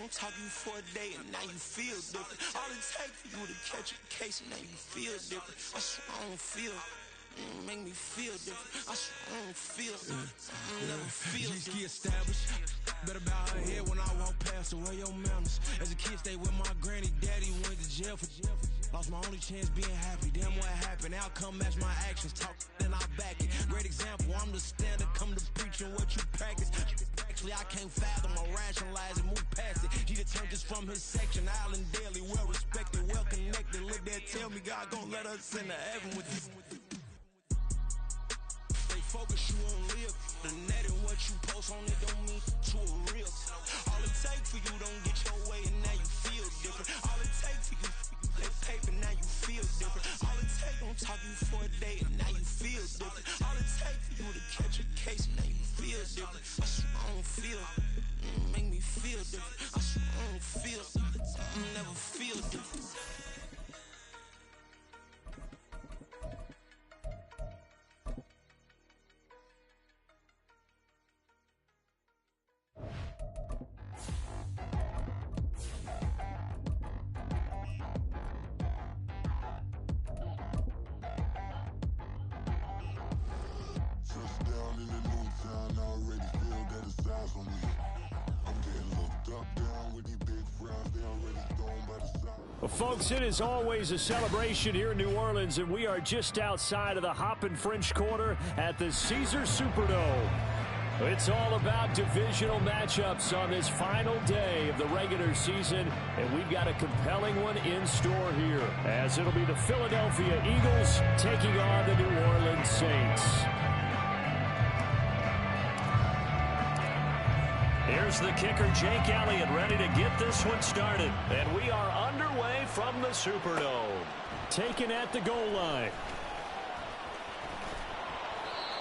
Don't talk you for a day and now you feel different. All it takes for you to catch a case and now you feel different. I swear I don't feel. Make me feel different. I swear I don't feel. I never feel different. G-ski established. Better bow her head when I walk past her. Where your manners? As a kid, stayed with my granny. Daddy went to jail for jail. Lost my only chance being happy. Damn what happened. Outcome match my actions. Talk then I back it. Great example. I'm the standard. Come to preaching what you practice. Actually, I can't fathom or rationalize and move past it. She determined just from his section. Island daily, well respected, well connected. Look there, tell me God gon' let us into heaven with you. Stay focused, you won't live. The net and what you post on it don't mean to a real. All it takes for you don't get your way and now you feel different. All it takes for you that paper, now you feel different. All it takes don't talk you for a day and now you feel different. All it takes for you to catch a case and now you feel different. I swear I don't feel. Make me feel different. I swear I don't feel. I never feel different. Well, folks, it is always a celebration here in New Orleans, and we are just outside of the Hoppin' French Quarter at the Caesars Superdome. It's all about divisional matchups on this final day of the regular season, and we've got a compelling one in store here, as it'll be the Philadelphia Eagles taking on the New Orleans Saints. Here's the kicker, Jake Elliott, ready to get this one started. And we are underway from the Superdome. Taken at the goal line.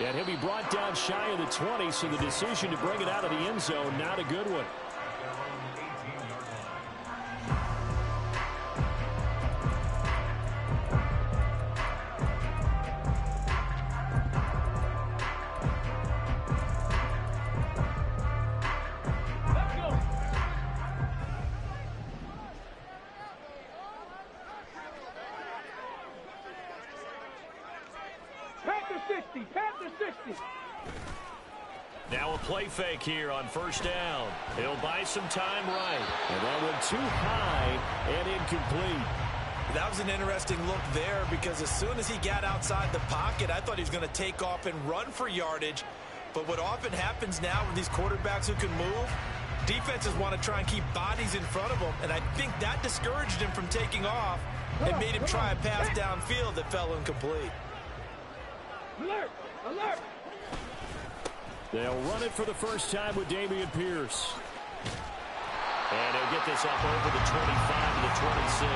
And he'll be brought down shy of the 20, so the decision to bring it out of the end zone, not a good one. Now a play fake here on first down. He'll buy some time right. And that went too high and incomplete. That was an interesting look there because as soon as he got outside the pocket, I thought he was going to take off and run for yardage. But what often happens now with these quarterbacks who can move, defenses want to try and keep bodies in front of them. And I think that discouraged him from taking off and made him try a pass downfield that fell incomplete. Alert! Alert! They'll run it for the first time with Dameon Pierce. And he'll get this up over the 25 to the 26.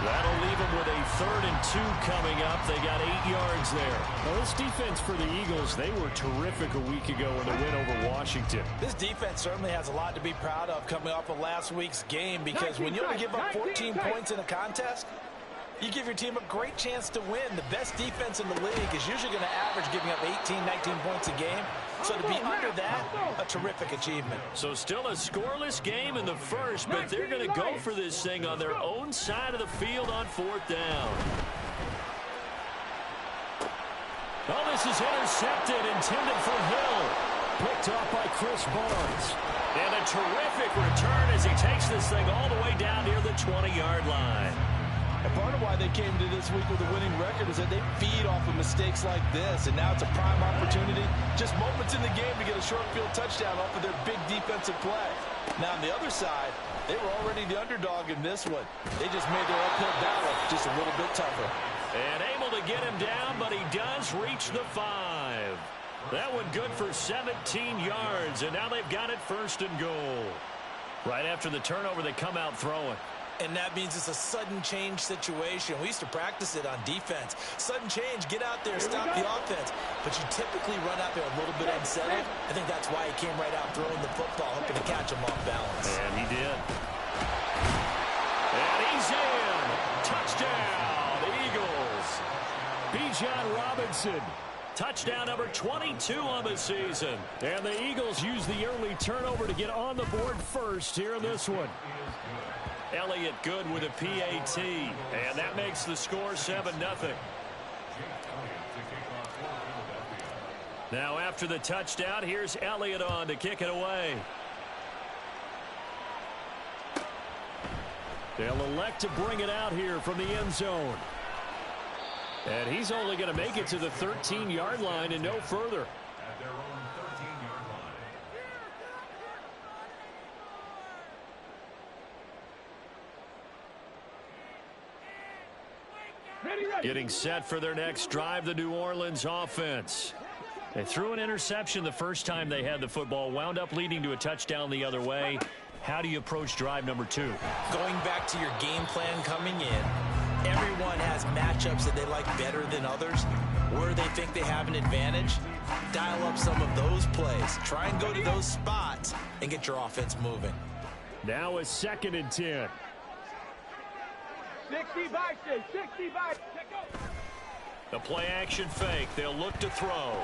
That'll leave them with a 3rd and 2 coming up. They got 8 yards there. Now, this defense for the Eagles, they were terrific a week ago in the win over Washington. This defense certainly has a lot to be proud of coming off of last week's game because when you only give up 14 points in a contest, you give your team a great chance to win. The best defense in the league is usually going to average giving up 18, 19 points a game. So to be under that, a terrific achievement. So still a scoreless game in the first, but they're going to go for this thing on their own side of the field on 4th down. Oh, this is intercepted, intended for Hill. Picked off by Chris Barnes. And a terrific return as he takes this thing all the way down near the 20-yard line. And part of why they came to this week with a winning record is that they feed off of mistakes like this. And now it's a prime opportunity, just moments in the game to get a short field touchdown off of their big defensive play. Now on the other side, they were already the underdog in this one. They just made their uphill battle just a little bit tougher. And able to get him down, but he does reach the 5. That one good for 17 yards, and now they've got it 1st and goal. Right after the turnover, they come out throwing. And that means it's a sudden change situation. We used to practice it on defense. Sudden change, get out there, stop the offense. But you typically run out there a little bit unsettled. I think that's why he came right out throwing the football, hoping to catch him off balance. And he did. And he's in. Touchdown, Eagles. Bijan Robinson Touchdown number 22 on the season. And the Eagles use the early turnover to get on the board first here in this one. Elliott Good with a PAT. And that makes the score 7-0. Now after the touchdown, here's Elliott on to kick it away. They'll elect to bring it out here from the end zone. And he's only going to make it to the 13-yard line and no further. At their own 13-yard line. Ready. Getting set for their next drive, the New Orleans offense. They threw an interception the first time they had the football, wound up leading to a touchdown the other way. How do you approach drive number 2? Going back to your game plan coming in, everyone has matchups that they like better than others. Where they think they have an advantage, dial up some of those plays. Try and go to those spots and get your offense moving. Now a 2nd and 10. 60 back, 60 back. The play action fake. They'll look to throw.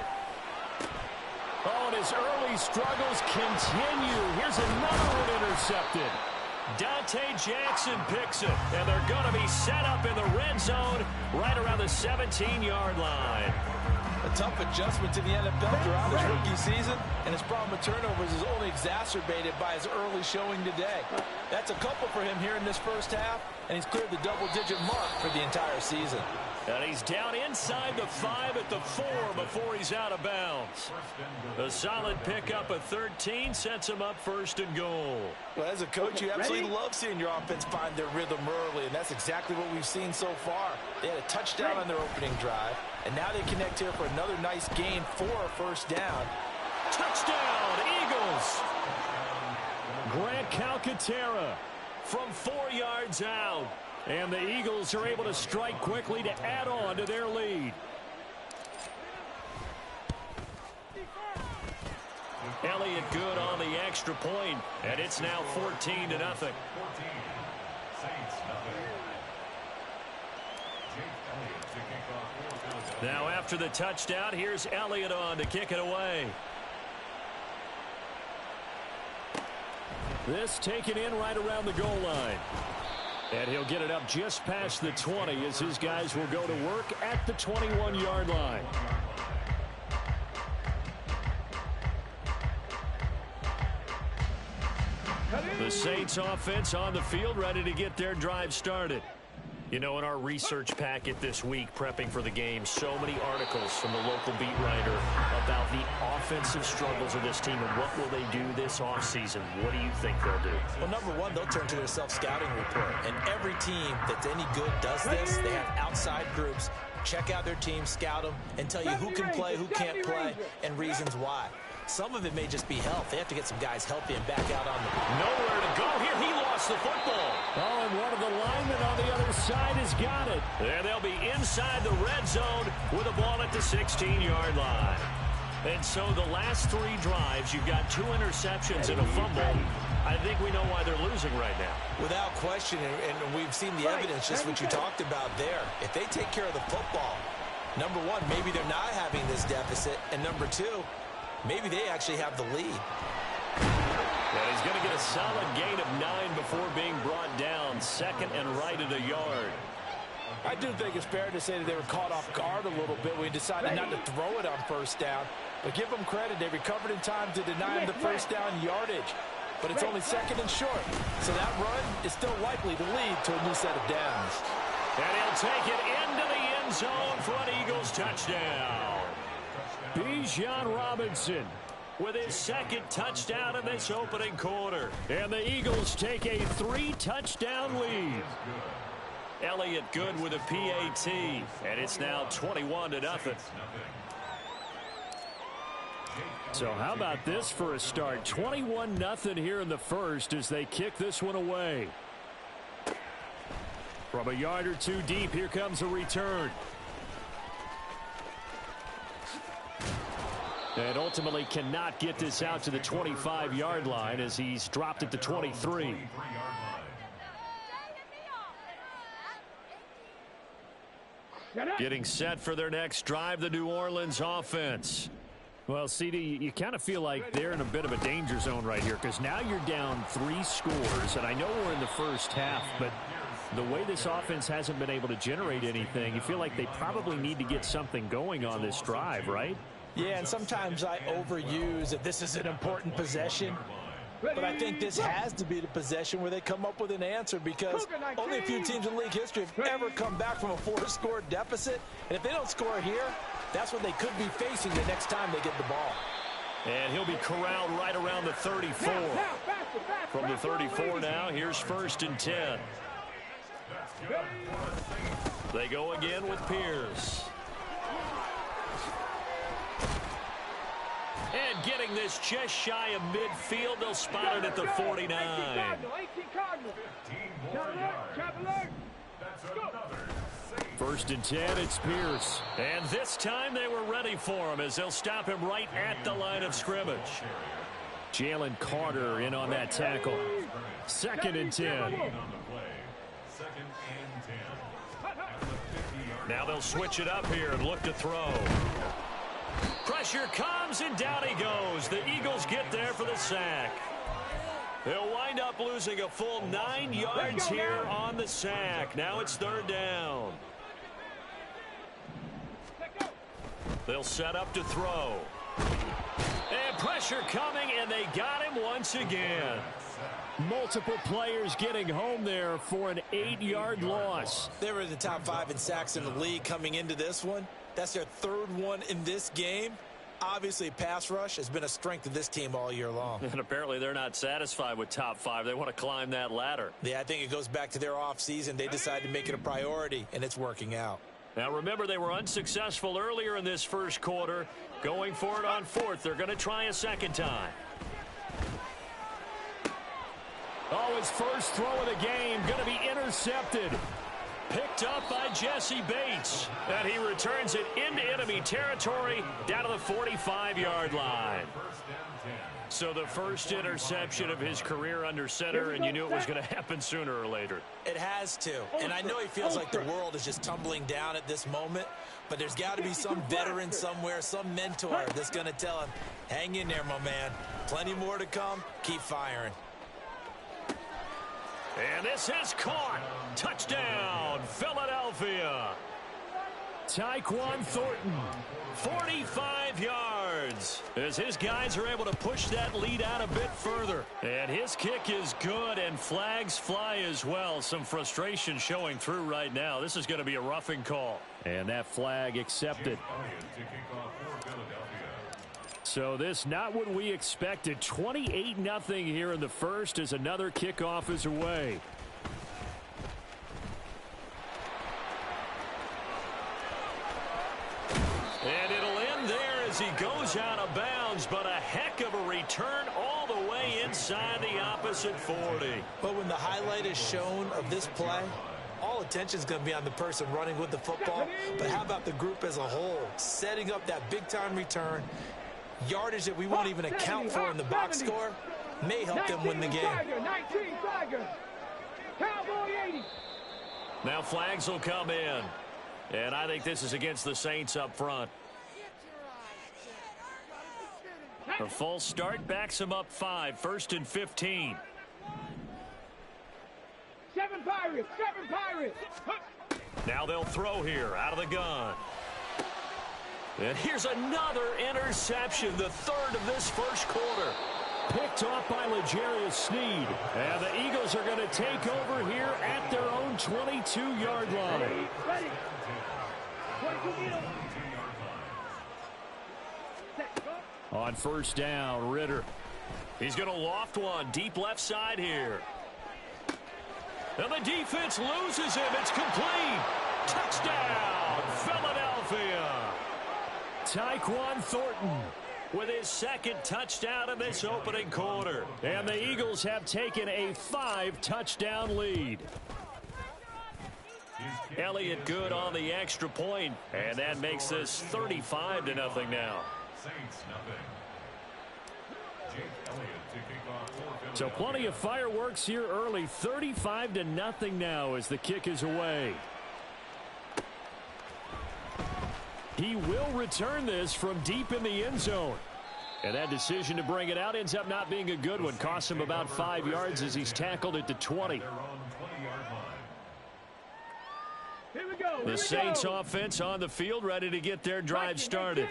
Oh, and his early struggles continue. Here's another one intercepted. Dante Jackson picks it, and they're going to be set up in the red zone right around the 17-yard line. A tough adjustment to the NFL throughout his rookie season, and his problem with turnovers is only exacerbated by his early showing today. That's a couple for him here in this first half, and he's cleared the double-digit mark for the entire season. And he's down inside the 5 at the 4 before he's out of bounds. A solid pickup of 13 sets him up 1st and goal. Well, as a coach, you absolutely love seeing your offense find their rhythm early, and that's exactly what we've seen so far. They had a touchdown on their opening drive, and now they connect here for another nice gain for a 1st down. Touchdown, Eagles! Grant Calcaterra from 4 yards out. And the Eagles are able to strike quickly to add on to their lead. Elliott Good on the extra point, and it's now 14-0. Now after the touchdown, here's Elliott on to kick it away. This taken in right around the goal line. And he'll get it up just past the 20 as his guys will go to work at the 21-yard line. The Saints offense on the field ready to get their drive started. You know, in our research packet this week, prepping for the game, so many articles from the local beat writer about the offensive struggles of this team and what will they do this offseason. What do you think they'll do? Well, number one, they'll turn to their self-scouting report. And every team that's any good does this. They have outside groups. Check out their team, scout them, and tell you who can play, who can't play, and reasons why. Some of it may just be health. They have to get some guys healthy and back out on the... Nowhere to go here. He lost the football. Oh, and one of the linemen on the other side has got it. There they'll be inside the red zone with a ball at the 16-yard line. And so the last 3 drives, you've got 2 interceptions and a fumble. I think we know why they're losing right now. Without question, and we've seen the evidence, just what you talked about there. If they take care of the football, number one, maybe they're not having this deficit, and number two, maybe they actually have the lead. And he's going to get a solid gain of 9 before being brought down. 2nd and right at a yard. I do think it's fair to say that they were caught off guard a little bit when we decided not to throw it on 1st down. But give them credit. They recovered in time to deny him the 1st down yardage. But it's only 2nd and short. So that run is still likely to lead to a new set of downs. And he'll take it into the end zone for an Eagles touchdown. Bijan Robinson with his 2nd touchdown in this opening quarter. And the Eagles take a 3-touchdown lead. Elliott Good with a PAT. And it's now 21-0. So how about this for a start? 21-0 here in the first as they kick this one away. From a yard or 2 deep, here comes a return. And ultimately cannot get this out to the 25-yard line as he's dropped at the 23. Getting set for their next drive, the New Orleans offense. Well, CD, you kind of feel like they're in a bit of a danger zone right here because now you're down 3 scores, and I know we're in the first half, but the way this offense hasn't been able to generate anything, you feel like they probably need to get something going on this drive, right? Yeah, and sometimes I overuse that this is an important possession. But I think this has to be the possession where they come up with an answer because only a few teams in league history have ever come back from a 4-score deficit. And if they don't score here, that's what they could be facing the next time they get the ball. And he'll be corralled right around the 34. From the 34 now, here's 1st and 10. They go again with Pierce. And getting this just shy of midfield, they'll spot it at the 49. First and 10, it's Pierce. And this time they were ready for him as they'll stop him right at the line of scrimmage. Jalen Carter in on that tackle. 2nd and 10. Now they'll switch it up here and look to throw. Pressure comes, and down he goes. The Eagles get there for the sack. They'll wind up losing a full 9 yards here on the sack. Now it's 3rd down. They'll set up to throw. And pressure coming, and they got him once again. Multiple players getting home there for an 8-yard loss. They were in the top 5 in sacks in the league coming into this one. That's their 3rd one in this game. Obviously, pass rush has been a strength of this team all year long. And apparently they're not satisfied with top 5. They want to climb that ladder. Yeah, I think it goes back to their offseason. They decided to make it a priority, and it's working out. Now, remember, they were unsuccessful earlier in this first quarter. Going for it on 4th. They're going to try a second time. Oh, his first throw of the game going to be intercepted. Picked up by Jesse Bates. And he returns it into enemy territory down to the 45-yard line. So the first interception of his career under center, and you knew it was going to happen sooner or later. It has to. And I know he feels like the world is just tumbling down at this moment, but there's got to be some veteran somewhere, some mentor that's going to tell him, hang in there, my man. Plenty more to come. Keep firing. And this is caught. Touchdown, Philadelphia. Tyquan Thornton, 45 yards, as his guys are able to push that lead out a bit further. And his kick is good, and flags fly as well. Some frustration showing through right now. This is going to be a roughing call. And that flag accepted. So this not what we expected. 28-0 here in the first as another kickoff is away. And it'll end there as he goes out of bounds, but a heck of a return all the way inside the opposite 40. But when the highlight is shown of this play, all attention is going to be on the person running with the football. But how about the group as a whole, setting up that big-time return, yardage that we won't even account for in the box score, may help them win the game. Now flags will come in. And I think this is against the Saints up front. A false start backs him up 5, 1st and 15. 7 Pirates, 7 Pirates. Now they'll throw here out of the gun. And here's another interception, the 3rd of this first quarter. Picked off by L'Jarius Sneed. And the Eagles are going to take over here at their own 22-yard line. Ready. On 1st down, Ritter. He's going to loft one deep left side here. And the defense loses him. It's complete. Touchdown, Philadelphia. Tyquan Thornton with his 2nd touchdown in this opening quarter. And the Eagles have taken a 5-touchdown lead. Elliott good on the extra point, and that makes this 35-0 now. So plenty of fireworks here early. 35-0 now as the kick is away. He will return this from deep in the end zone. And that decision to bring it out ends up not being a good one. Costs him about 5 yards as he's tackled at the 20. The Saints offense on the field, ready to get their drive started.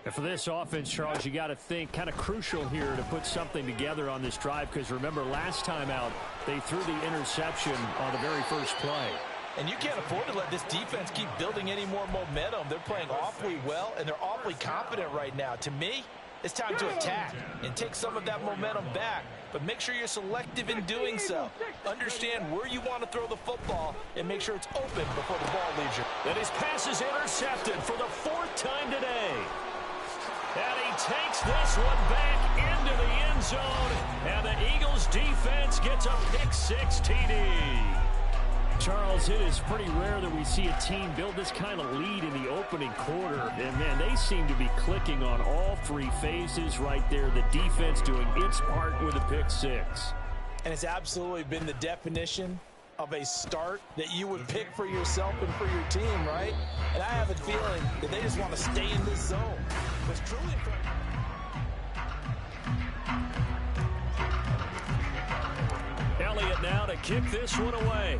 And for this offense, Charles, you got to think kind of crucial here to put something together on this drive, because remember last time out they threw the interception on the very first play. And you can't afford to let this defense keep building any more momentum. They're playing awfully well, and they're awfully confident right now. To me, it's time to attack and take some of that momentum back, but make sure you're selective in doing so. Understand where you want to throw the football and make sure it's open before the ball leaves you. And his pass is intercepted for the 4th time today. And he takes this one back into the end zone, and the Eagles defense gets a pick-6 TD. Charles, it is pretty rare that we see a team build this kind of lead in the opening quarter. And, man, they seem to be clicking on all 3 phases right there. The defense doing its part with a pick-6. And it's absolutely been the definition of a start that you would pick for yourself and for your team, right? And I have a feeling that they just want to stay in this zone. It's truly Elliott now to kick this one away.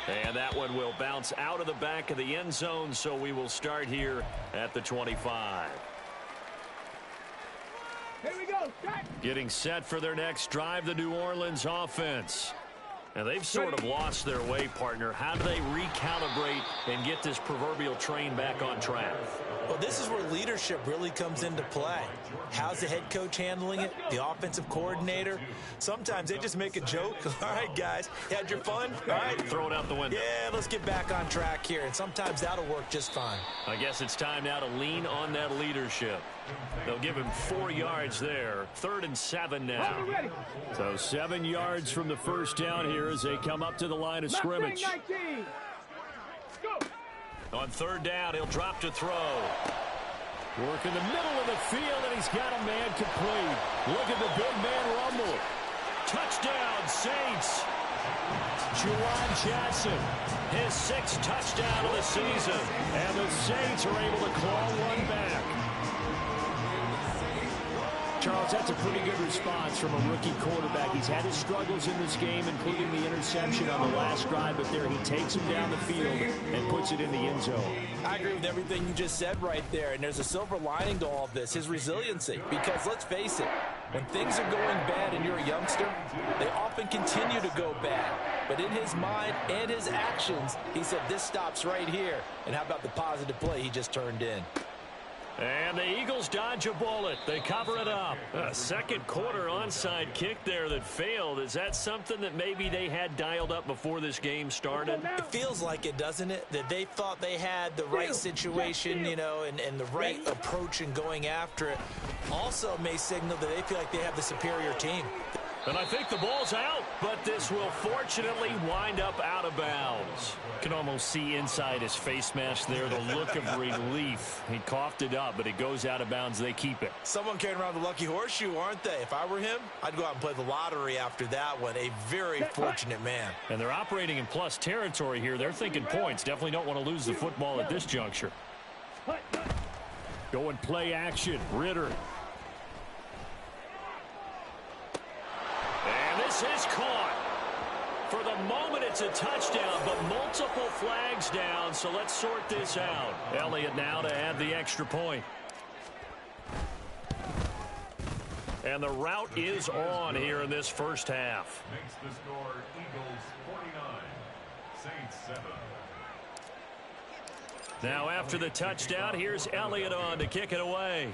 And that one will bounce out of the back of the end zone, so we will start here at the 25. Here we go. Getting set for their next drive, the New Orleans offense. And they've sort of lost their way, partner. How do they recalibrate and get this proverbial train back on track? Well, this is where leadership really comes into play. How's the head coach handling it? The offensive coordinator? Sometimes they just make a joke. All right, guys, had your fun? All right. Throw it out the window. Yeah, let's get back on track here. And sometimes that'll work just fine. I guess it's time now to lean on that leadership. They'll give him 4 yards there. 3rd and 7 now. So 7 yards from the first down here as they come up to the line of scrimmage. On 3rd down, he'll drop to throw. Work in the middle of the field, and he's got a man complete. Look at the big man rumble. Touchdown, Saints. Juwan Johnson, his 6th touchdown of the season. And the Saints are able to claw one back. Charles, that's a pretty good response from a rookie quarterback. He's had his struggles in this game, including the interception on the last drive, but there he takes him down the field and puts it in the end zone. I agree with everything you just said right there, and there's a silver lining to all of this, his resiliency. Because let's face it, when things are going bad and you're a youngster, they often continue to go bad. But in his mind and his actions, he said this stops right here. And how about the positive play he just turned in? And the Eagles dodge a bullet. They cover it up. A second quarter onside kick there that failed. Is that something that maybe they had dialed up before this game started? It feels like it, doesn't it? That they thought they had the right situation, you know, and the right approach in going after it. Also may signal that they feel like they have the superior team. And I think the ball's out, but this will fortunately wind up out of bounds. You can almost see inside his face mask there the look of relief. He coughed it up, but it goes out of bounds. They keep it. Someone carrying around the lucky horseshoe, aren't they? If I were him, I'd go out and play the lottery after that one. A very fortunate man. And they're operating in plus territory here. They're thinking points. Definitely don't want to lose the football at this juncture. Go and play action. Ritter. And this is caught. For the moment, it's a touchdown, but multiple flags down, so let's sort this out. Elliott now to add the extra point. And the route is on here in this first half. Makes the score Eagles 49, Saints 7. Now after the touchdown, here's Elliott on to kick it away.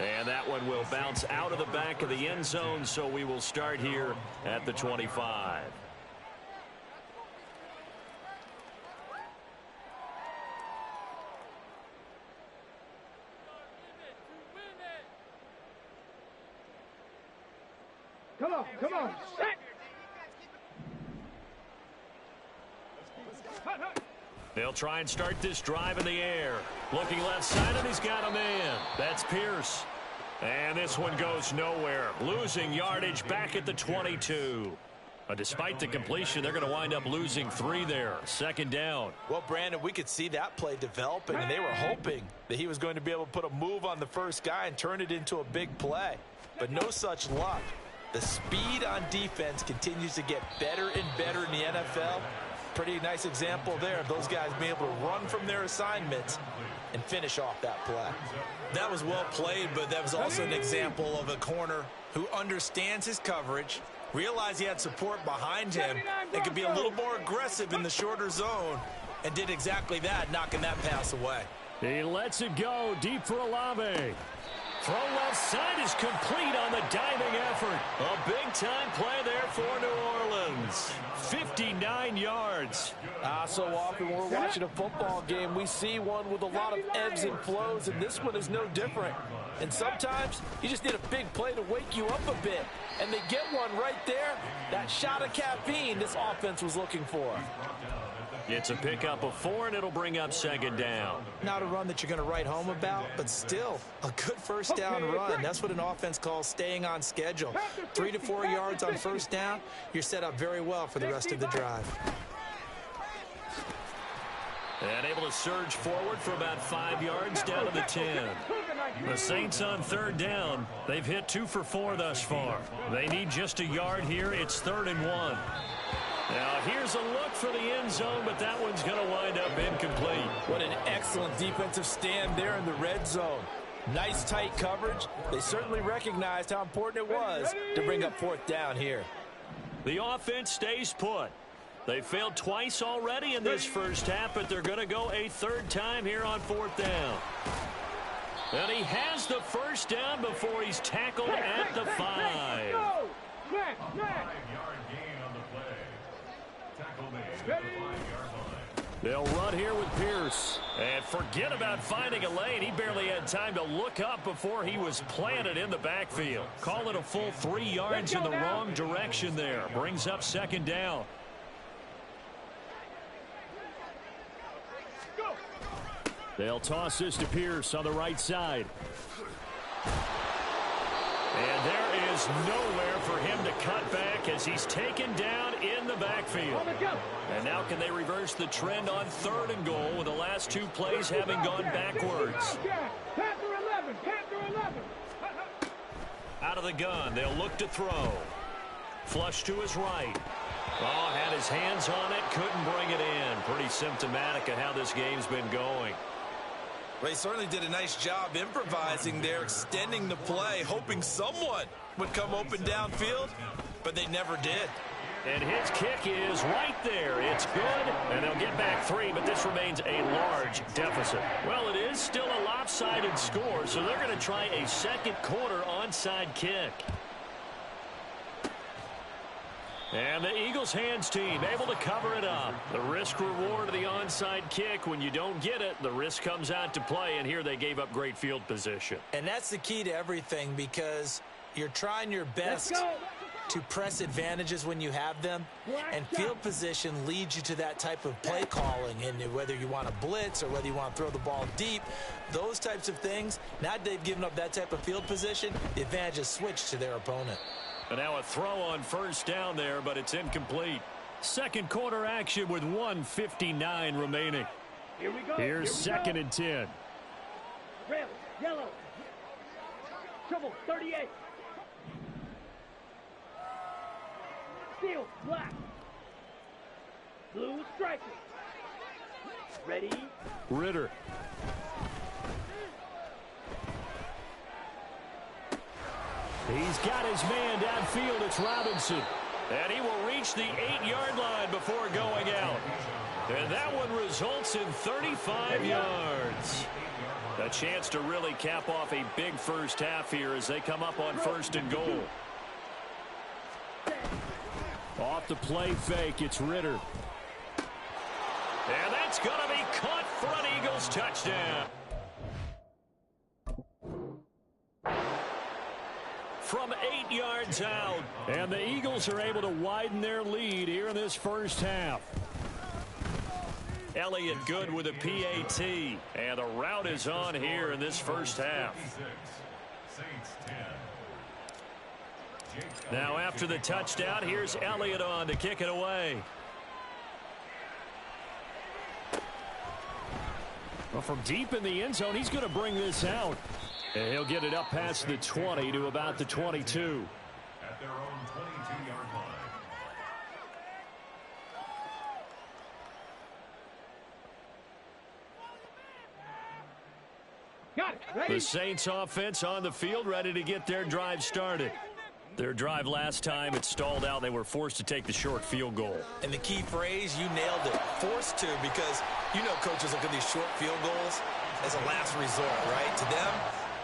And that one will bounce out of the back of the end zone, so we will start here at the 25. Come on, set! They'll try and start this drive in the air. Looking left side, and he's got a man. That's Pierce. And this one goes nowhere. Losing yardage back at the 22. Despite the completion, they're going to wind up losing 3 there. Second down. Well, Brandon, we could see that play developing, and they were hoping that he was going to be able to put a move on the first guy and turn it into a big play. But no such luck. The speed on defense continues to get better and better in the NFL. Pretty nice example there of those guys being able to run from their assignments and finish off that play. That was well played, but that was also an example of a corner who understands his coverage, realized he had support behind him, and could be a little more aggressive in the shorter zone, and did exactly that, knocking that pass away. He lets it go deep for Olave. Throw left side is complete on the diving effort. A big-time play there for New Orleans. 59 yards. So often when we're watching a football game, we see one with a lot of ebbs and flows, and this one is no different. And sometimes you just need a big play to wake you up a bit. And they get one right there. That shot of caffeine this offense was looking for. It's a pickup of 4, and it'll bring up second down. Not a run that you're going to write home about, but still a good first down run. That's what an offense calls staying on schedule. 3 to 4 yards on first down, you're set up very well for the rest of the drive. And able to surge forward for about 5 yards down to the 10. The Saints on third down. They've hit 2 for 4 thus far. They need just a yard here. It's 3rd and 1. Now, here's a look for the end zone, but that one's going to wind up incomplete. What an excellent defensive stand there in the red zone. Nice tight coverage. They certainly recognized how important it was to bring up 4th down here. The offense stays put. They failed twice already in this first half, but they're going to go a 3rd time here on 4th down. And he has the first down before he's tackled at the 5. They'll run here with Pierce. And forget about finding a lane. He barely had time to look up before he was planted in the backfield. Call it a full 3 yards in the wrong direction there. Brings up second down. They'll toss this to Pierce on the right side. And there is nowhere for him to cut back as he's taken down in the backfield. And now can they reverse the trend on 3rd and goal with the last 2 plays having gone backwards? Out of the gun, they'll look to throw. Flush to his right. Oh, had his hands on it, couldn't bring it in. Pretty symptomatic of how this game's been going. Well, he certainly did a nice job improvising there, extending the play, hoping someone would come open downfield, but they never did. And his kick is right there. It's good, and they'll get back 3, but this remains a large deficit. Well, it is still a lopsided score, so they're going to try a second quarter onside kick. And the Eagles hands team able to cover it up. The risk reward of the onside kick. When you don't get it, the risk comes out to play, and here they gave up great field position. And that's the key to everything, because you're trying your best to press advantages when you have them, and field position leads you to that type of play calling. And whether you want to blitz or whether you want to throw the ball deep, those types of things, now that they've given up that type of field position, the advantage is switched to their opponent. And now a throw on first down there, but it's incomplete. Second quarter action with 1:59 remaining. Here we go. Here's 2nd and 10. Red, yellow. Trouble, 38. Steel, black. Blue, striker. Ready? Ritter. He's got his man downfield. It's Robinson. And he will reach the 8-yard line before going out. And that one results in 35 yards. A chance to really cap off a big first half here as they come up on 1st and goal. Off the play fake, it's Ritter. And that's going to be caught for an Eagles touchdown. From 8 yards out. And the Eagles are able to widen their lead here in this first half. Elliott good with a PAT. And the route is on here in this first half. Now after the touchdown, here's Elliott on to kick it away. Well, from deep in the end zone, he's going to bring this out. And he'll get it up past the 20 to about the 22. At their own 22-yard line. Got it. Ready? The Saints offense on the field, ready to get their drive started. Their drive last time, it stalled out. They were forced to take the short field goal. And the key phrase, you nailed it, forced to, because you know coaches look at these short field goals as a last resort, right? To them,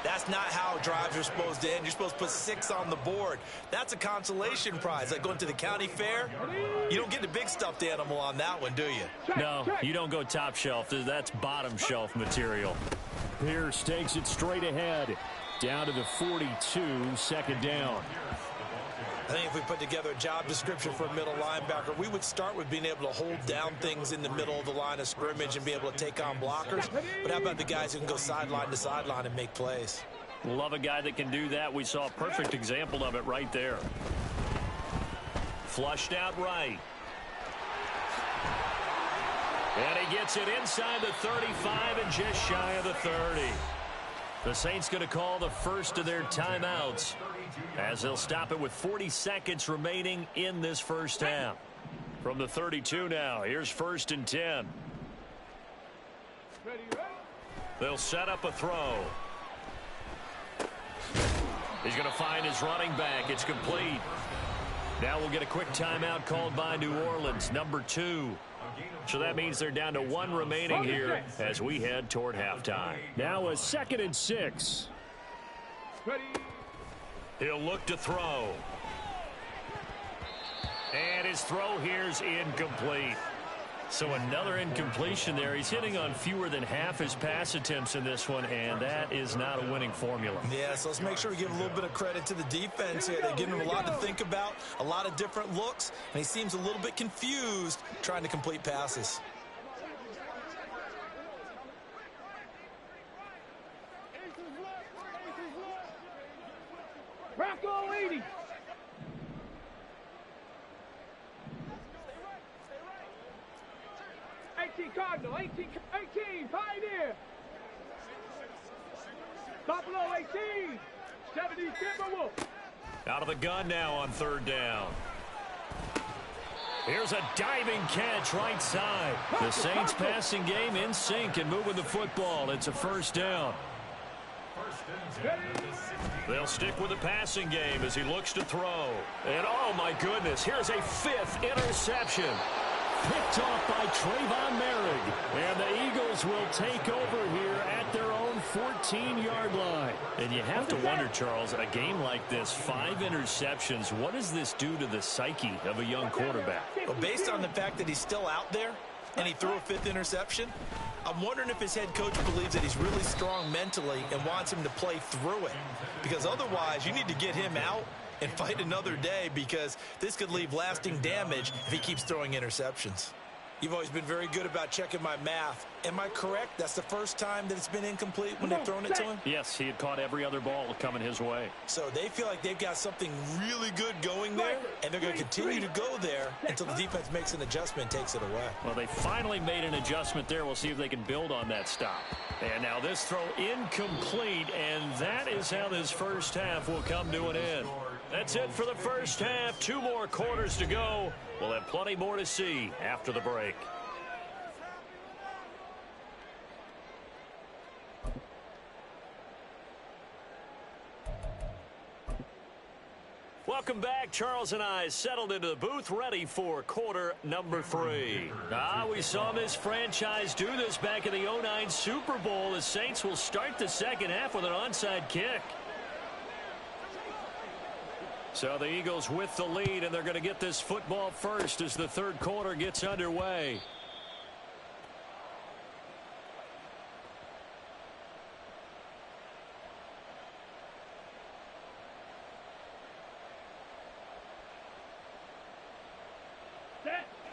that's not how drives are supposed to end. You're supposed to put 6 on the board. That's a consolation prize. Like going to the county fair, you don't get the big stuffed animal on that one, do you? No, you don't go top shelf. That's bottom shelf material. Pierce takes it straight ahead. Down to the 42, second down. I think if we put together a job description for a middle linebacker, we would start with being able to hold down things in the middle of the line of scrimmage and be able to take on blockers. But how about the guys who can go sideline to sideline and make plays? Love a guy that can do that. We saw a perfect example of it right there. Flushed out right. And he gets it inside the 35 and just shy of the 30. The Saints going to call the first of their timeouts as they'll stop it with 40 seconds remaining in this first half. From the 32 now, here's 1st and 10. They'll set up a throw. He's going to find his running back. It's complete. Now we'll get a quick timeout called by New Orleans, number 2. So that means they're down to 1 remaining here as we head toward halftime. Now a 2nd and 6. He'll look to throw. And his throw here's incomplete. So another incompletion there. He's hitting on fewer than half his pass attempts in this one, and that is not a winning formula. Yeah, so let's make sure we give a little bit of credit to the defense here. They're giving him a lot to think about, a lot of different looks, and he seems a little bit confused trying to complete passes. Rocco 80. Cardinal, 18, Pioneer. Buffalo, 18. 70, Timberwolf. Out of the gun now on 3rd down. Here's a diving catch right side. The Saints passing game in sync and moving the football. It's a 1st down. They'll stick with the passing game as he looks to throw. And oh my goodness, here's a 5th interception. Picked off by Trayvon Merrick. And the Eagles will take over here at their own 14-yard line. And you have to wonder, Charles, a game like this, 5 interceptions, what does this do to the psyche of a young quarterback? Well, based on the fact that he's still out there and he threw a 5th interception, I'm wondering if his head coach believes that he's really strong mentally and wants him to play through it. Because otherwise, you need to get him out and fight another day, because this could leave lasting damage if he keeps throwing interceptions. You've always been very good about checking my math. Am I correct? That's the first time that it's been incomplete when they've thrown it to him? Yes, he had caught every other ball coming his way. So they feel like they've got something really good going there, and they're going to continue to go there until the defense makes an adjustment and takes it away. Well, they finally made an adjustment there. We'll see if they can build on that stop. And now this throw incomplete, and that is how this first half will come to an end. That's it for the first half. 2 more quarters to go. We'll have plenty more to see after the break. Welcome back. Charles and I settled into the booth, ready for quarter number 3. We saw this franchise do this back in the 2009 Super Bowl. The Saints will start the second half with an onside kick. So the Eagles with the lead, and they're going to get this football first as the 3rd quarter gets underway.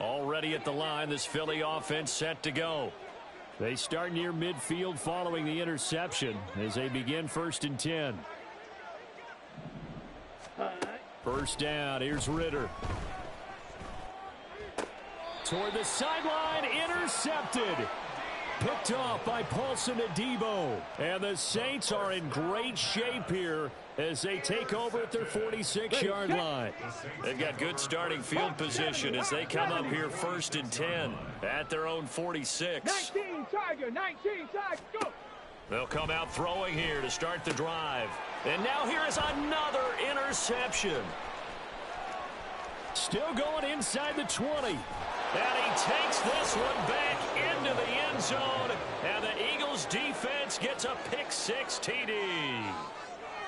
Already at the line, this Philly offense set to go. They start near midfield following the interception as they begin 1st and 10. First down, here's Ritter. Toward the sideline, intercepted. Picked off by Paulson Adebo. And the Saints are in great shape here as they take over at their 46-yard line. They've got good starting field position as they come up here 1st and 10 at their own 46. 19 Tiger, 19 Tiger, go! They'll come out throwing here to start the drive. And now here is another interception. Still going inside the 20. And he takes this one back into the end zone. And the Eagles defense gets a pick-6 TD.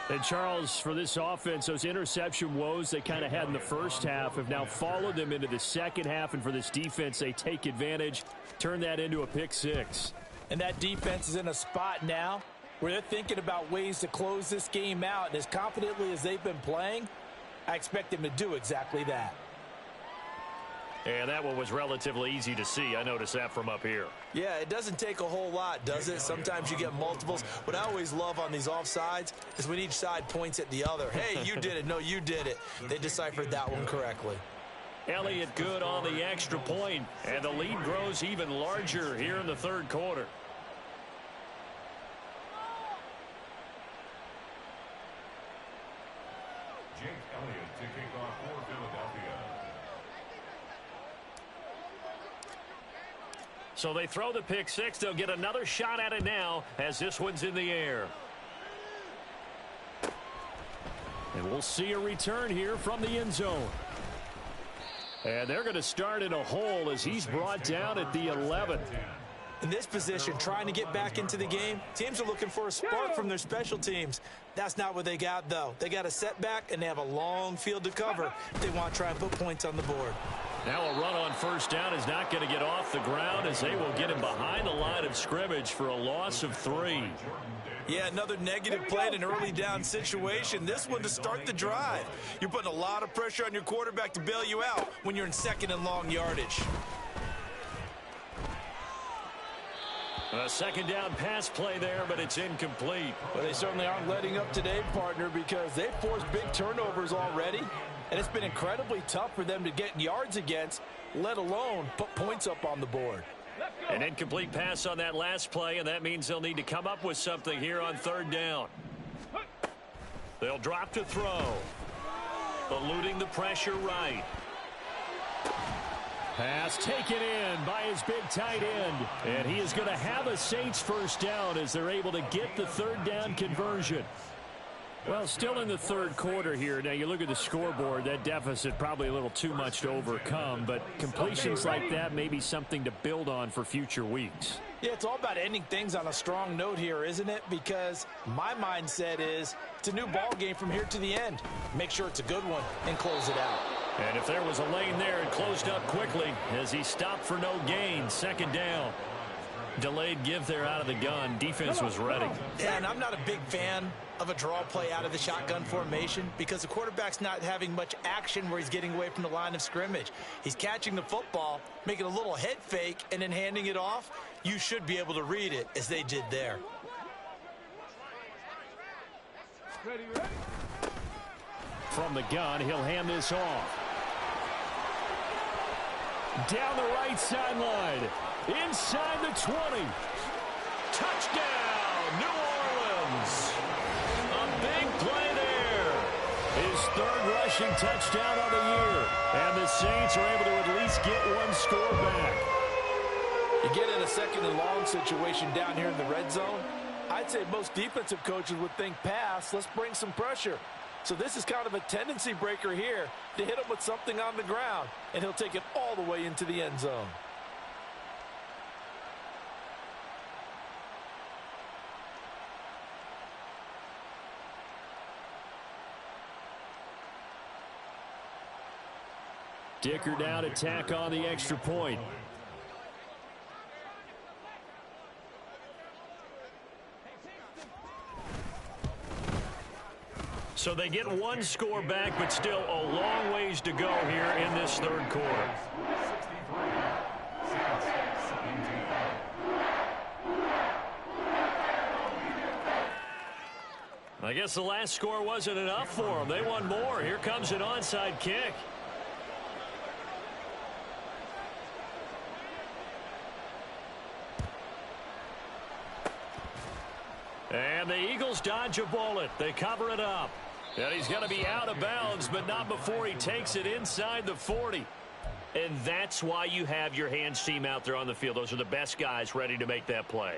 And Charles, for this offense, those interception woes they kind of had in the first half have now followed them into the second half. And for this defense, they take advantage, turn that into a pick-6. And that defense is in a spot now where they're thinking about ways to close this game out. And as confidently as they've been playing, I expect them to do exactly that. And that one was relatively easy to see. I noticed that from up here. Yeah, it doesn't take a whole lot, does it? Sometimes you get multiples. What I always love on these offsides is when each side points at the other. Hey, you did it. No, you did it. They deciphered that one correctly. Elliott good on the extra point, and the lead grows even larger here in the third quarter. Jake Elliott to kick off for Philadelphia. So they throw the pick-6. They'll get another shot at it now as this one's in the air. And we'll see a return here from the end zone. And they're going to start in a hole as he's brought down at the 11. In this position, trying to get back into the game, teams are looking for a spark from their special teams. That's not what they got, though. They got a setback, and they have a long field to cover if they want to try and put points on the board. Now a run on first down is not going to get off the ground as they will get him behind the line of scrimmage for a loss of 3. Yeah, another negative play in an early down situation. This one to start the drive. You're putting a lot of pressure on your quarterback to bail you out when you're in second and long yardage. A second down pass play there, but it's incomplete. Well, they certainly aren't letting up today, partner, because they've forced big turnovers already, and it's been incredibly tough for them to get yards against, let alone put points up on the board. An incomplete pass on that last play, and that means they'll need to come up with something here on third down. They'll drop to throw. Eluding the pressure right. Pass taken in by his big tight end. And he is going to have a Saints first down as they're able to get the third down conversion. Well, still in the third quarter here. Now, you look at the scoreboard, that deficit probably a little too much to overcome, but completions like that may be something to build on for future weeks. Yeah, it's all about ending things on a strong note here, isn't it? Because my mindset is it's a new ball game from here to the end. Make sure it's a good one and close it out. And if there was a lane there, it closed up quickly as he stopped for no gain. Second down. Delayed give there out of the gun. Defense was ready. Yeah, and I'm not a big fan of a draw play out of the shotgun formation because the quarterback's not having much action where he's getting away from the line of scrimmage. He's catching the football, making a little head fake, and then handing it off. You should be able to read it as they did there. Ready? From the gun, he'll hand this off. Down the right sideline. Inside the 20. Touchdown, New Orleans. A big play there. His third rushing touchdown of the year. And the Saints are able to at least get one score back. You get in a second and long situation down here in the red zone, I'd say most defensive coaches would think pass, let's bring some pressure. So this is kind of a tendency breaker here to hit him with something on the ground, and he'll take it all the way into the end zone. Dicker down to tack on the extra point. So they get one score back, but still a long ways to go here in this third quarter. I guess the last score wasn't enough for them. They want more. Here comes an onside kick. And the Eagles dodge a bullet. They cover it up. And he's going to be out of bounds, but not before he takes it inside the 40. And that's why you have your hands team out there on the field. Those are the best guys ready to make that play.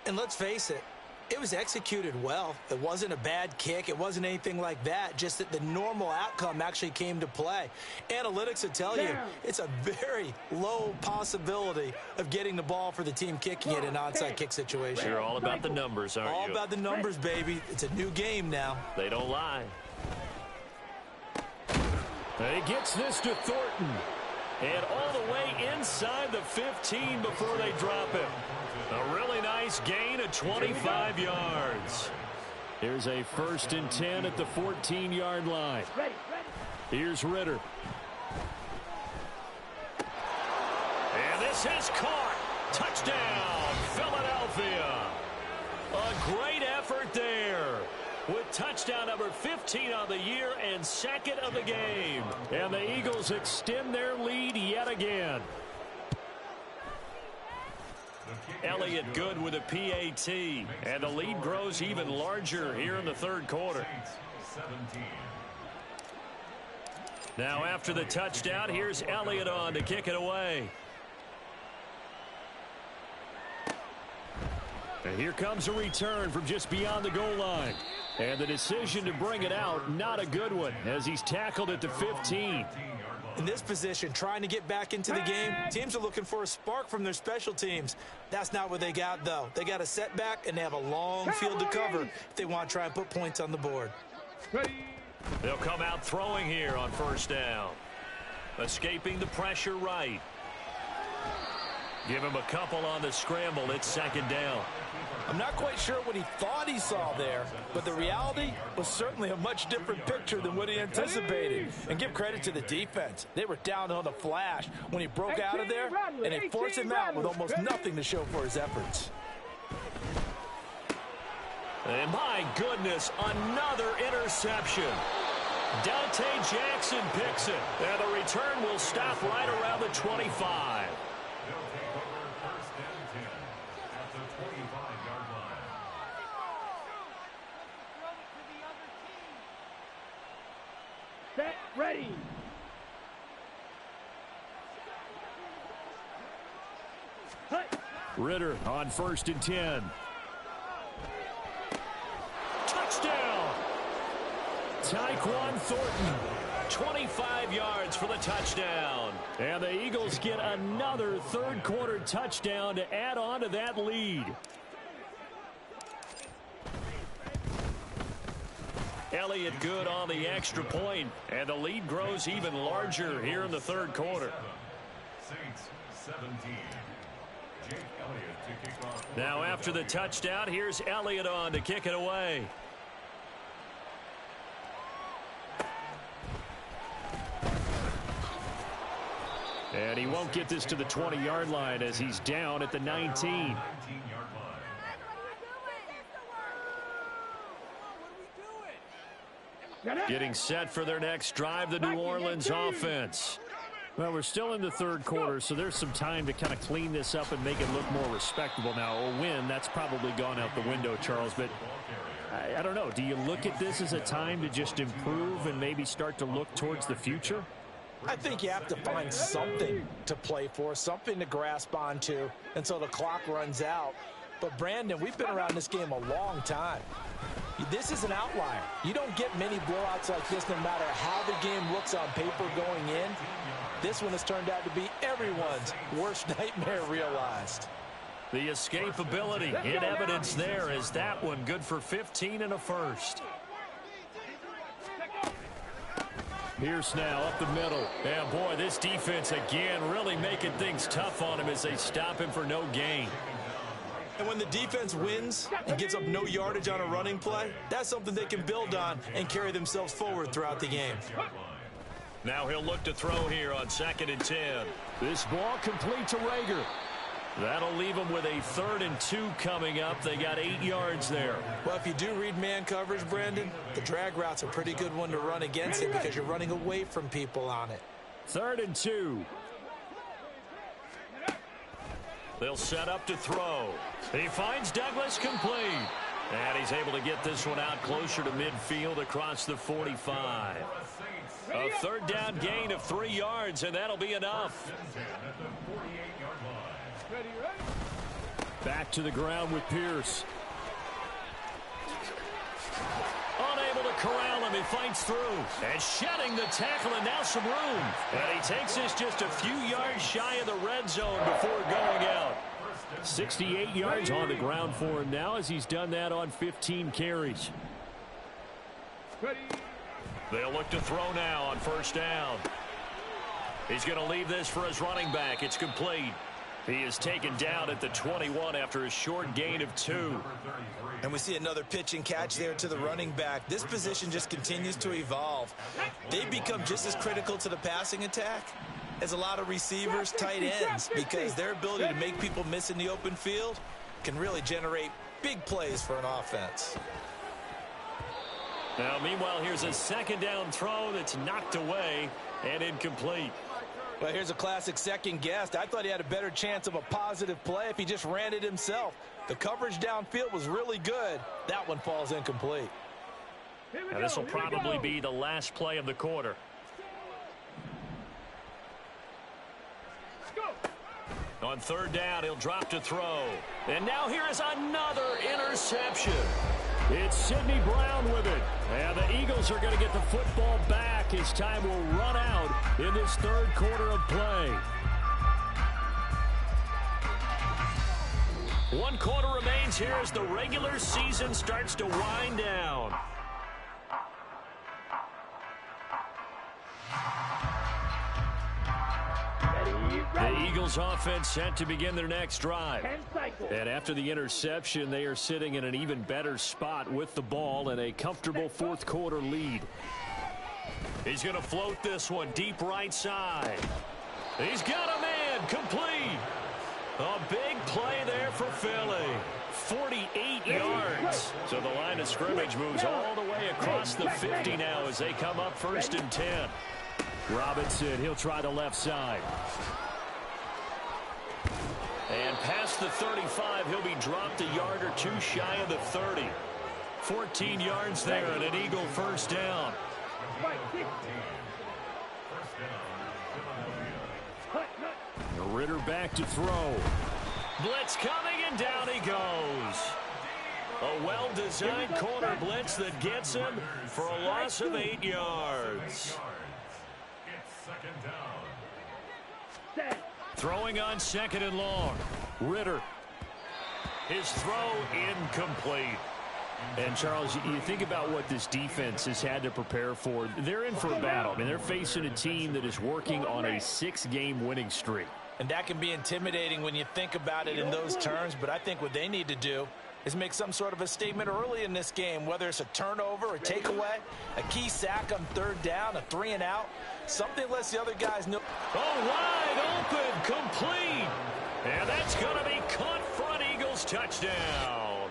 And let's face it, it was executed well. It wasn't a bad kick. It wasn't anything like that. Just that the normal outcome actually came to play. Analytics will tell you it's a very low possibility of getting the ball for the team kicking it in an onside kick situation. You're all about the numbers, aren't you? All about the numbers, baby. It's a new game now. They don't lie. And he gets this to Thornton. And all the way inside the 15 before they drop it. A really nice gain of 25 yards. Here's a 1st and 10 at the 14-yard line. Here's Ritter. And this is caught. Touchdown, Philadelphia. A great effort there. With touchdown number 15 on the year and 2nd of the game. And the Eagles extend their lead yet again. Elliott good with a PAT. And the lead grows even larger here in the 3rd quarter. Now after the touchdown, here's Elliott on to kick it away. And here comes a return from just beyond the goal line. And the decision to bring it out, not a good one, as he's tackled at the 15. In this position, trying to get back into the game, teams are looking for a spark from their special teams. That's not what they got, though. They got a setback, and they have a long field to cover if they want to try and put points on the board. They'll come out throwing here on 1st down. Escaping the pressure right. Give him a couple on the scramble. It's 2nd down. I'm not quite sure what he thought he saw there, but the reality was certainly a much different picture than what he anticipated. And give credit to the defense. They were down on the flash when he broke out of there, and they forced him out with almost nothing to show for his efforts. And my goodness, another interception. Dante Jackson picks it. And the return will stop right around the 25. Ready. Ritter on 1st and 10. Touchdown! Tyquan Thornton. 25 yards for the touchdown. And the Eagles get another 3rd quarter touchdown to add on to that lead. Elliott good on the extra point, and the lead grows even larger here in the 3rd quarter. Now after the touchdown, here's Elliott on to kick it away. And he won't get this to the 20-yard line as he's down at the 19. Getting set for their next drive, the New Orleans offense. Well, we're still in the 3rd quarter, so there's some time to kind of clean this up and make it look more respectable. Now, a win, that's probably gone out the window, Charles, but I don't know. Do you look at this as a time to just improve and maybe start to look towards the future? I think you have to find something to play for, something to grasp onto until the clock runs out. But, Brandon, we've been around this game a long time. This is an outlier. You don't get many blowouts like this no matter how the game looks on paper going in. This one has turned out to be everyone's worst nightmare realized. The escapability in evidence there is that one good for 15 and a 1st. Pierce now up the middle. And boy, this defense again really making things tough on him as they stop him for no gain. And when the defense wins and gives up no yardage on a running play, that's something they can build on and carry themselves forward throughout the game. Now he'll look to throw here on 2nd and 10. This ball complete to Rager. That'll leave them with a 3rd and 2 coming up. They got 8 yards there. Well, if you do read man coverage, Brandon, the drag route's a pretty good one to run against it because you're running away from people on it. 3rd and 2. They'll set up to throw. He finds Douglas complete. And he's able to get this one out closer to midfield across the 45. A 3rd down gain of 3 yards, and that'll be enough. Back to the ground with Pierce. Unable to corral him. He fights through. And shedding the tackle, and now some room. And he takes this just a few yards shy of the red zone before going out. 68 yards on the ground for him now as he's done that on 15 carries. They'll look to throw now on 1st down. He's going to leave this for his running back. It's complete. He is taken down at the 21 after a short gain of 2. And we see another pitch and catch there to the running back. This position just continues to evolve. They become just as critical to the passing attack as a lot of receivers, tight ends, because their ability to make people miss in the open field can really generate big plays for an offense. Now, meanwhile, here's a 2nd down throw that's knocked away and incomplete. Well, here's a classic second guess. I thought he had a better chance of a positive play if he just ran it himself. The coverage downfield was really good. That one falls incomplete. Now, this will probably be the last play of the quarter. On 3rd down, he'll drop to throw. And now here is another interception. It's Sidney Brown with it. And the Eagles are going to get the football back as time will run out in this 3rd quarter of play. 1 quarter remains here as the regular season starts to wind down. The Eagles offense set to begin their next drive. And after the interception, they are sitting in an even better spot with the ball and a comfortable 4th quarter lead. He's going to float this one deep right side. He's got a man complete. A big play there for Philly. 48 yards. So the line of scrimmage moves all the way across the 50 now as they come up 1st and 10. Robinson, he'll try the left side. And past the 35, he'll be dropped a yard or 2 shy of the 30. 14 yards there and an Eagle 1st down. Ritter back to throw. Blitz coming and down he goes. A well-designed corner blitz that gets him for a loss of 8 yards. Throwing on 2nd and long. Ritter. His throw incomplete. And, Charles, you think about what this defense has had to prepare for. They're in for a battle. I mean, they're facing a team that is working on a 6-game winning streak. And that can be intimidating when you think about it in those terms. But I think what they need to do is make some sort of a statement early in this game, whether it's a turnover, a takeaway, a key sack on 3rd down, a 3 and out. Something lets the other guys know. Oh, wide open, complete. And that's going to be caught for an Eagles touchdown.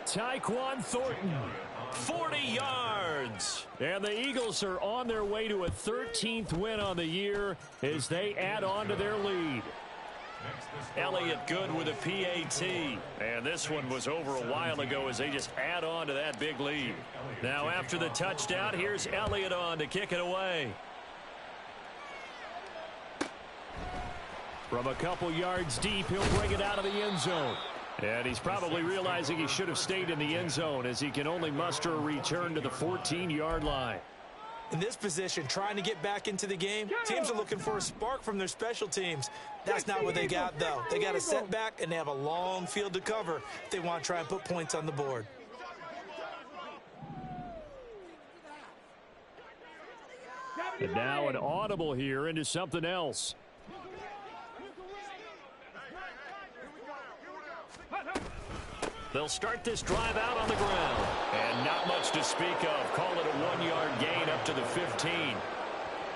Tyquan Thornton, 40 yards. And the Eagles are on their way to a 13th win on the year as they add on to their lead. Elliott good with a PAT. And this one was over a while ago as they just add on to that big lead. Now after the touchdown, here's Elliott on to kick it away. From a couple yards deep, he'll bring it out of the end zone. And he's probably realizing he should have stayed in the end zone as he can only muster a return to the 14-yard line. In this position, trying to get back into the game, teams are looking for a spark from their special teams. That's not what they got, though. They got a setback, and they have a long field to cover if they want to try and put points on the board. And now an audible here into something else. They'll start this drive out on the ground. And not much to speak of. Call it a 1-yard gain up to the 15.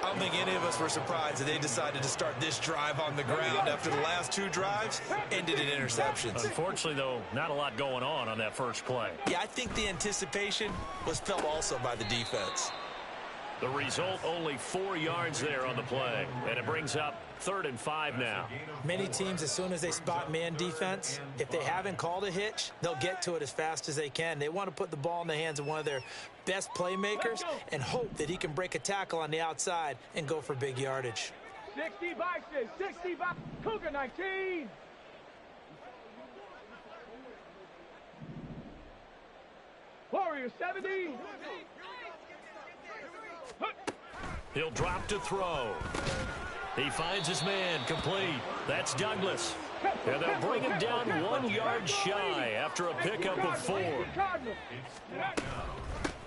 I don't think any of us were surprised that they decided to start this drive on the ground after the last 2 drives ended in interceptions. Unfortunately, though, not a lot going on that first play. Yeah, I think the anticipation was felt also by the defense. The result, only 4 yards there on the play, and it brings up 3rd and 5 now. Many teams, as soon as they spot man defense, if they haven't called a hitch, they'll get to it as fast as they can. They want to put the ball in the hands of one of their best playmakers and hope that he can break a tackle on the outside and go for big yardage. 60 boxes, 60 boxes, Cougar 19. Warrior 70. He'll drop to throw. He finds his man, complete. That's Douglas. And they'll bring him down 1 yard shy after a pickup of 4.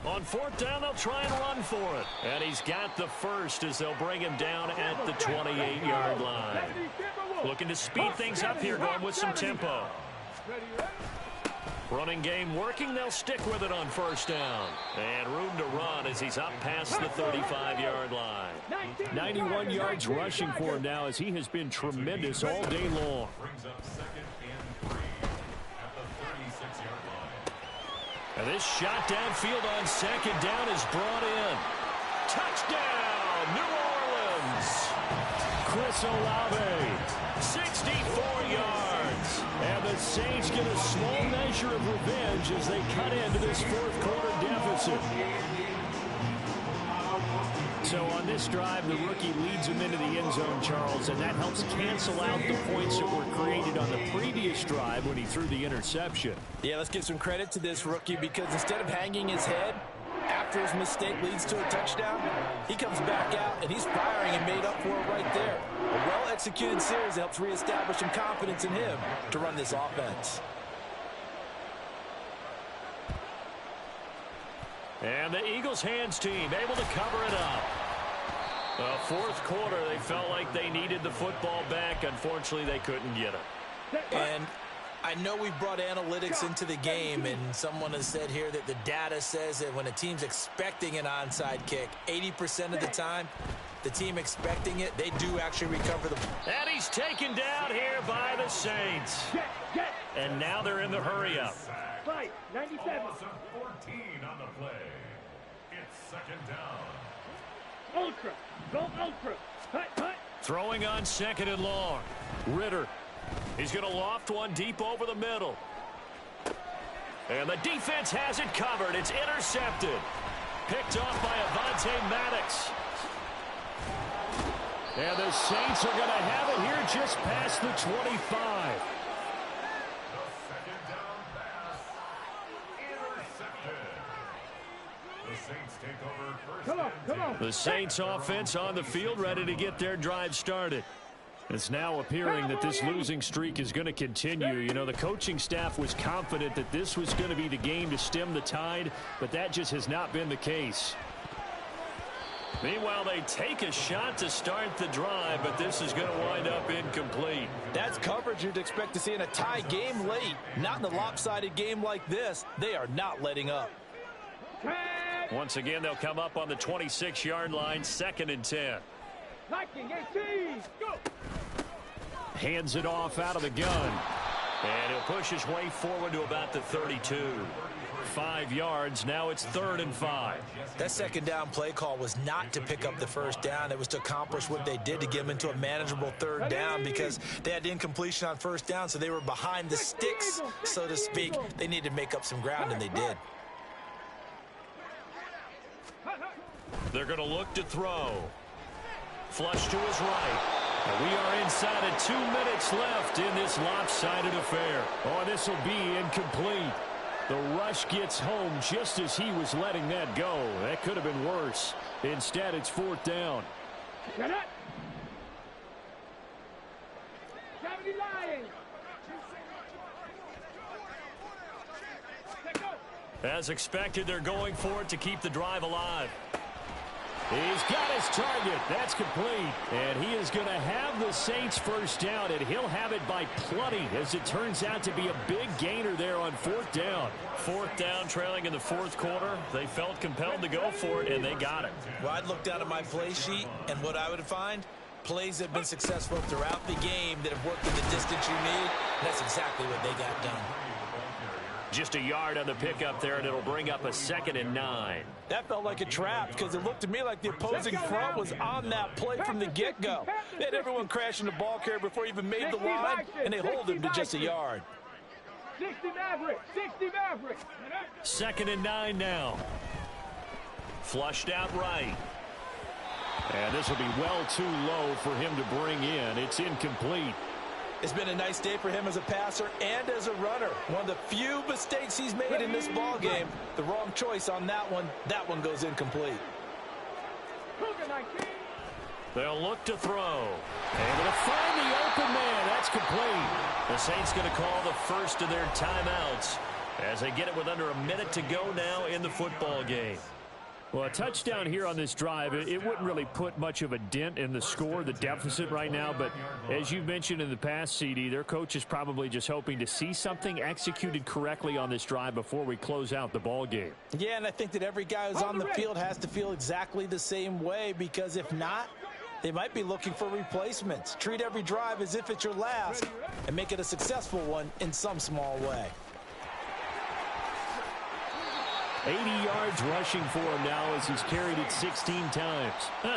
On 4th down, they'll try and run for it. And he's got the first as they'll bring him down at the 28-yard line. Looking to speed things up here, going with some tempo. Running game working, they'll stick with it on 1st down. And room to run as he's up past the 35-yard line. 91 yards rushing for him now as he has been tremendous all day long. Brings up 2nd and 3 at the 36-yard line. And this shot downfield on 2nd down is brought in. Touchdown, New Orleans. Chris Olave, 64 yards. and the Saints get a small measure of revenge as they cut into this 4th quarter deficit. So on this drive, the rookie leads him into the end zone, Charles, and that helps cancel out the points that were created on the previous drive when he threw the interception. Yeah, let's give some credit to this rookie because instead of hanging his head after his mistake leads to a touchdown, he comes back out and he's firing and made up for it right there. A well-executed series that helps reestablish some confidence in him to run this offense. And the Eagles hands team able to cover it up. 4th quarter, they felt like they needed the football back. Unfortunately, they couldn't get it. And I know we've brought analytics into the game, and someone has said here that the data says that when a team's expecting an onside kick, 80% of the time, the team expecting it, they do actually recover the ball. And he's taken down here by the Saints. And now they're in the hurry-up. Right, 97. 14 on the play. It's 2nd down. Ultra. Go ultra. Hut, hut. Throwing on 2nd and long. Ritter. He's going to loft one deep over the middle. And the defense has it covered. It's intercepted. Picked off by Avonte Maddox. And the Saints are going to have it here just past the 25. Come on. The Saints offense on the field ready to get their drive started. It's now appearing that this losing streak is going to continue. You know, the coaching staff was confident that this was going to be the game to stem the tide, but that just has not been the case. Meanwhile, they take a shot to start the drive, but this is going to wind up incomplete. That's coverage you'd expect to see in a tie game late. Not in a lopsided game like this. They are not letting up. Once again, they'll come up on the 26-yard line, 2nd and 10. 19, 18, go. Hands it off out of the gun. And he'll push his way forward to about the 32. 5 yards. Now it's 3rd and 5. That 2nd down play call was not to pick up the 1st down. It was to accomplish what they did to get them into a manageable 3rd down because they had incompletion on 1st down, so they were behind the sticks, so to speak. They needed to make up some ground, and they did. They're going to look to throw. Flush to his right. And we are inside of 2 minutes left in this lopsided affair. Oh, this will be incomplete. The rush gets home just as he was letting that go. That could have been worse. Instead, it's 4th down. Get it. 70 Lions. As expected, they're going for it to keep the drive alive. He's got his target. That's complete. And he is going to have the Saints first down, and he'll have it by plenty, as it turns out to be a big gainer there on fourth down. Fourth down, trailing in the fourth quarter. They felt compelled to go for it, and they got it. Well, I'd look down at my play sheet, and what I would find, plays have been successful throughout the game that have worked at the distance you need. That's exactly what they got done. Just a yard on the pickup there, and it'll bring up a 2nd and 9. That felt like a trap because it looked to me like the opposing front was on that play from the get-go. They had everyone crashing the ball carrier before he even made the line, and they hold him to just a yard. 60 Maverick, 60 Maverick. 2nd and 9 now. Flushed out right. And this will be well too low for him to bring in. It's incomplete. It's been a nice day for him as a passer and as a runner. One of the few mistakes he's made in this ball game. The wrong choice on that one. That one goes incomplete. They'll look to throw. Able to find the open man. That's complete. The Saints going to call the first of their timeouts as they get it with under a minute to go now in the football game. Well, a touchdown here on this drive, it wouldn't really put much of a dent in the score, the deficit right now. But as you've mentioned in the past, CD, their coach is probably just hoping to see something executed correctly on this drive before we close out the ball game. Yeah, and I think that every guy who's on the field has to feel exactly the same way, because if not, they might be looking for replacements. Treat every drive as if it's your last and make it a successful one in some small way. 80 yards rushing for him now as he's carried it 16 times.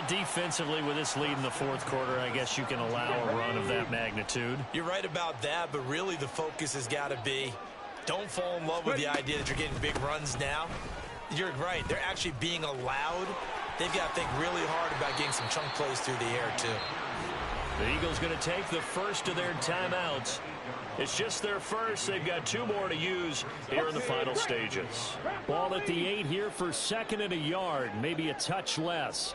Defensively, with this lead in the fourth quarter, I guess you can allow a run of that magnitude. You're right about that, but really the focus has got to be, don't fall in love with the idea that you're getting big runs now. You're right. They're actually being allowed. They've got to think really hard about getting some chunk plays through the air, too. The Eagles going to take the first of their timeouts. It's just their first. They've got 2 more to use here in the final stages. Ball at the 8 here for 2nd and a yard, maybe a touch less.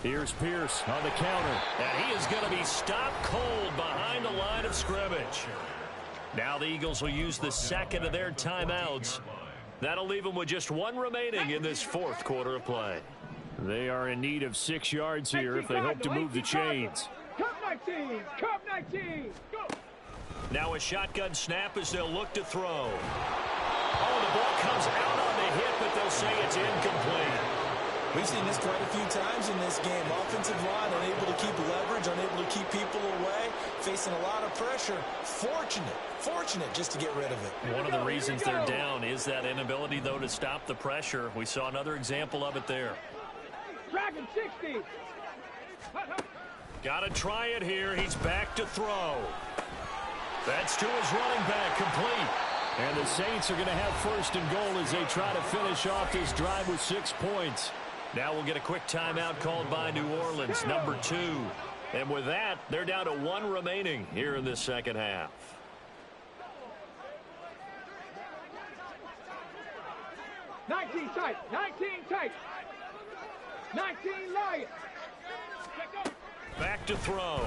Here's Pierce on the counter. And he is going to be stopped cold behind the line of scrimmage. Now the Eagles will use the second of their timeouts. That'll leave them with just 1 remaining in this fourth quarter of play. They are in need of 6 yards here if they hope to move the chains. Cup 19, Cup 19, go. Now a shotgun snap as they'll look to throw. Oh, the ball comes out on the hit, but they'll say it's incomplete. We've seen this quite a few times in this game. Offensive line unable to keep leverage, unable to keep people away, facing a lot of pressure. Fortunate just to get rid of it. One of the reasons they're down is that inability, though, to stop the pressure. We saw another example of it there. Dragon 60. Got to try it here. He's back to throw. That's to his running back, complete. And the Saints are going to have 1st and goal as they try to finish off this drive with 6 points. Now we'll get a quick timeout called by New Orleans, number 2. And with that, they're down to 1 remaining here in this second half. Nineteen tight, 19 Lions. Back to throw.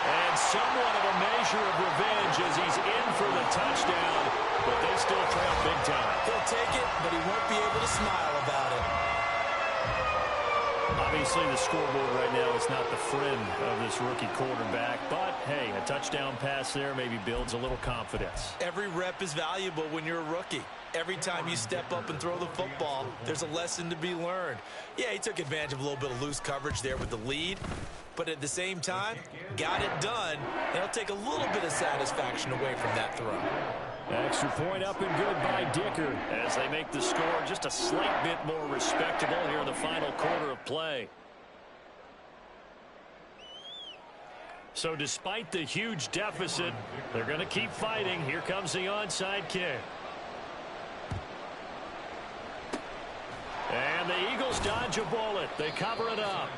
And somewhat of a measure of revenge as he's in for the touchdown, but they still trail big time. He'll take it, but he won't be able to smile about it. Obviously, the scoreboard right now is not the friend of this rookie quarterback, but, hey, a touchdown pass there maybe builds a little confidence. Every rep is valuable when you're a rookie. Every time you step up and throw the football, there's a lesson to be learned. Yeah, he took advantage of a little bit of loose coverage there with the lead, but at the same time, got it done, and he'll take a little bit of satisfaction away from that throw. Extra point up and good by Dicker. As they make the score just a slight bit more respectable here in the final quarter of play. So despite the huge deficit, they're going to keep fighting. Here comes the onside kick. And the Eagles dodge a bullet. They cover it up.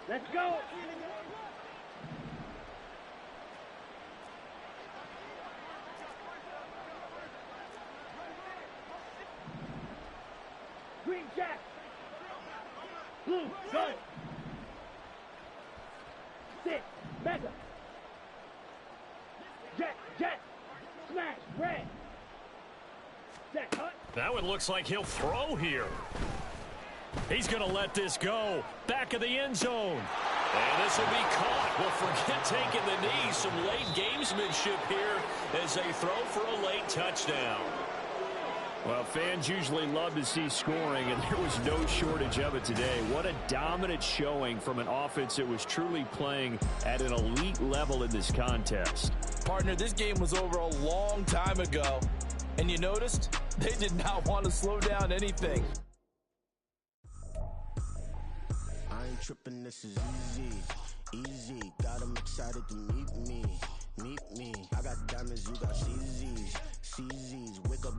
Let's go. Move. Good. Sit. Back up. Jet. Smash. Red. Set. Cut. That one looks like he'll throw here. He's going to let this go. Back of the end zone. And this will be caught. Well, forget taking the knee. Some late gamesmanship here as they throw for a late touchdown. Well, fans usually love to see scoring, and there was no shortage of it today. What a dominant showing from an offense that was truly playing at an elite level in this contest. Partner, this game was over a long time ago, and you noticed they did not want to slow down anything. I ain't tripping, this is easy. Got 'em excited to meet me. I got diamonds, you got CZs. Wake up.